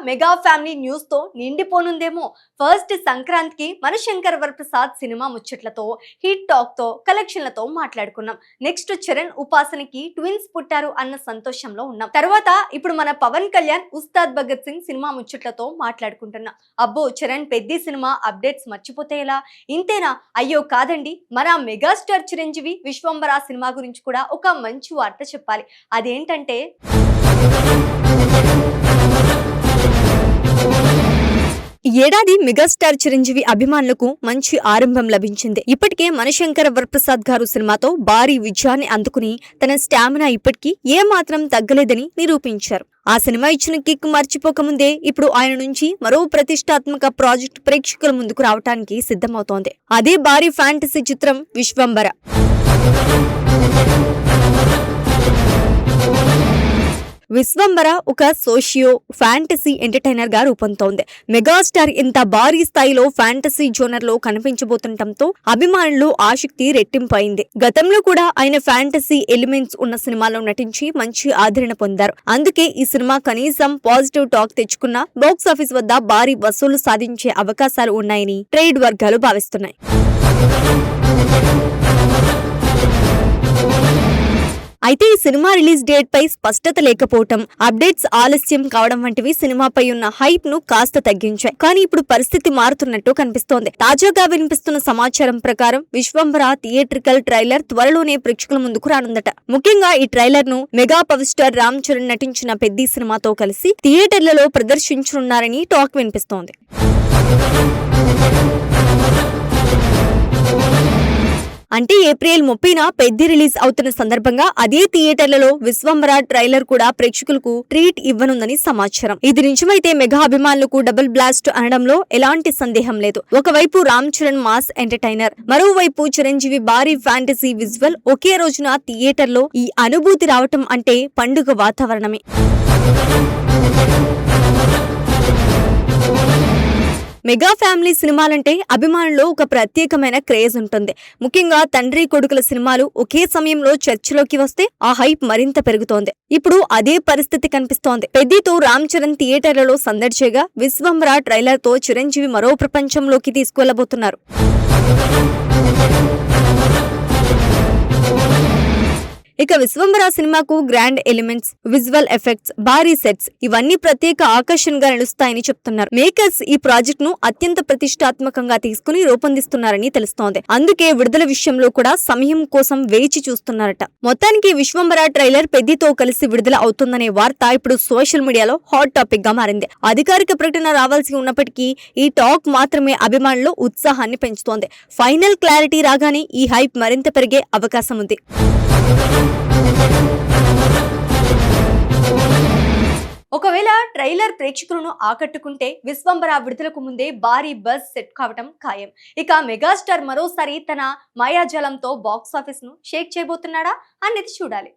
Mega family news తో నిండిపోనుందేమో. First సంక్రాంతికి మన శంకర్ వరప్రసాద్ సినిమా ముచ్చట్లతో, హిట్ టాక్ తో, కలెక్షన్లతో మాట్లాడుకున్నాం. నెక్స్ట్ చరణ్ ఉపాసనకి ట్విన్స్ పుట్టారు అన్న సంతోషంలో ఉన్నాం. తర్వాత ఇప్పుడు మన పవన్ కళ్యాణ్ ఉస్తాద్ భగత్ సింగ్ సినిమా ముచ్చట్లతో మాట్లాడుకుంటున్నాం. అబ్బో, చరణ్ పెద్ద సినిమా అప్డేట్స్ మర్చిపోతే ఎలా? ఇంతేనా? అయ్యో కాదండి, మన మెగాస్టార్ చిరంజీవి విశ్వంబర సినిమా గురించి కూడా ఒక మంచి వార్త చెప్పాలి. అదేంటంటే ఏడాది మెగాస్టార్ చిరంజీవి అభిమానులకు మంచి ఆరంభం లభించింది. ఇప్పటికే మనశంకర వరప్రసాద్ గారు సినిమాతో భారీ విజయాన్ని అందుకుని తన స్టామినా ఇప్పటికీ ఏమాత్రం తగ్గలేదని నిరూపించారు. ఆ సినిమా ఇచ్చిన కిక్ మర్చిపోకముందే ఇప్పుడు ఆయన నుంచి మరో ప్రతిష్టాత్మక ప్రాజెక్ట్ ప్రేక్షకుల ముందుకు రావడానికి సిద్ధమవుతోంది. అదే భారీ ఫ్యాంటసీ చిత్రం విశ్వంబర. విశ్వంబర ఒక సోషియో ఫ్యాంటసీ ఎంటర్టైనర్ గా రూపొందుతోంది. మెగాస్టార్ ఇంత భారీ స్థాయిలో ఫ్యాంటసీ జోనర్ లో కనిపించబోతుండటంతో అభిమానులు ఆసక్తి రెట్టింపైంది. గతంలో కూడా ఆయన ఫ్యాంటసీ ఎలిమెంట్స్ ఉన్న సినిమాలో నటించి మంచి ఆదరణ పొందారు. అందుకే ఈ సినిమా కనీసం పాజిటివ్ టాక్ తెచ్చుకున్న బాక్సాఫీస్ వద్ద భారీ వసూలు సాధించే అవకాశాలు ఉన్నాయని ట్రేడ్ వర్గాలు భావిస్తున్నాయి. అయితే ఈ సినిమా రిలీజ్ డేట్ పై స్పష్టత లేకపోవటం, అప్డేట్స్ ఆలస్యం కావడం వంటివి సినిమాపై ఉన్న హైప్ ను కాస్త తగ్గించాయి. కానీ ఇప్పుడు పరిస్థితి మారుతున్నట్టు కనిపిస్తోంది. తాజాగా వినిపిస్తున్న సమాచారం ప్రకారం విశ్వంబర థియేట్రికల్ ట్రైలర్ త్వరలోనే ప్రేక్షకుల ముందుకు రానుందట. ముఖ్యంగా ఈ ట్రైలర్ ను mega power star Ram Charan నటించిన పెద్ద సినిమాతో కలిసి థియేటర్లలో ప్రదర్శించనున్నారని టాక్ వినిపిస్తోంది. అంటే ఏప్రిల్ 30న పెద్ద రిలీజ్ అవుతున్న సందర్భంగా అదే థియేటర్లలో విశ్వంబర ట్రైలర్ కూడా ప్రేక్షకులకు ట్రీట్ ఇవ్వనుందని సమాచారం. ఇది నిజమైతే మెగా అభిమానులకు డబుల్ బ్లాస్ట్ అనడంలో ఎలాంటి సందేహం లేదు. ఒకవైపు రామ్ చరణ్ మాస్ ఎంటర్టైనర్, మరోవైపు చిరంజీవి భారీ ఫ్యాంటసీ విజువల్ ఒకే రోజున థియేటర్లో ఈ అనుభూతి రావటం అంటే పండుగ వాతావరణమే. మెగా ఫ్యామిలీ సినిమాలంటే అభిమానుల్లో ఒక ప్రత్యేకమైన క్రేజ్ ఉంటుంది. ముఖ్యంగా తండ్రి కొడుకుల సినిమాలు ఒకే సమయంలో చర్చలోకి వస్తే ఆ హైప్ మరింత పెరుగుతోంది. ఇప్పుడు అదే పరిస్థితి కనిపిస్తోంది. పెద్దితో రామ్ చరణ్ థియేటర్లలో సందడి చేయగా, విశ్వంబర ట్రైలర్ తో చిరంజీవి మరో ప్రపంచంలోకి తీసుకువెళ్లబోతున్నారు. ఇక విశ్వంబర సినిమాకు గ్రాండ్ ఎలిమెంట్స్, విజువల్ ఎఫెక్ట్స్, భారీ సెట్స్ ఇవన్నీ ప్రత్యేక ఆకర్షణగా నిలుస్తాయని చెప్తున్నారు. మేకర్స్ ఈ ప్రాజెక్ట్ ను అత్యంత ప్రతిష్టాత్మకంగా తీసుకుని రూపొందిస్తున్నారని తెలుస్తోంది. అందుకే విడుదల విషయంలో కూడా సమయం కోసం వేచి చూస్తున్నారట. మొత్తానికి విశ్వంబర ట్రైలర్ పెద్దితో కలిసి విడుదల అవుతుందనే వార్త ఇప్పుడు సోషల్ మీడియాలో హాట్ టాపిక్ గా మారింది. అధికారిక ప్రకటన రావాల్సి ఉన్నప్పటికీ ఈ టాక్ మాత్రమే అభిమానుల్లో ఉత్సాహాన్ని పెంచుతోంది. ఫైనల్ క్లారిటీ రాగానే ఈ హైప్ మరింత పెరిగే అవకాశం ఉంది. ఒకవేళ ట్రైలర్ ప్రేక్షకులను ఆకట్టుకుంటే విశ్వంబర విడుదలకు ముందే భారీ బజ్ సెట్ కావటం ఖాయం. ఇక మెగాస్టార్ మరోసారి తన మాయాజాలంతో బాక్సాఫీస్ ను షేక్ చేయబోతున్నాడా అనేది చూడాలి.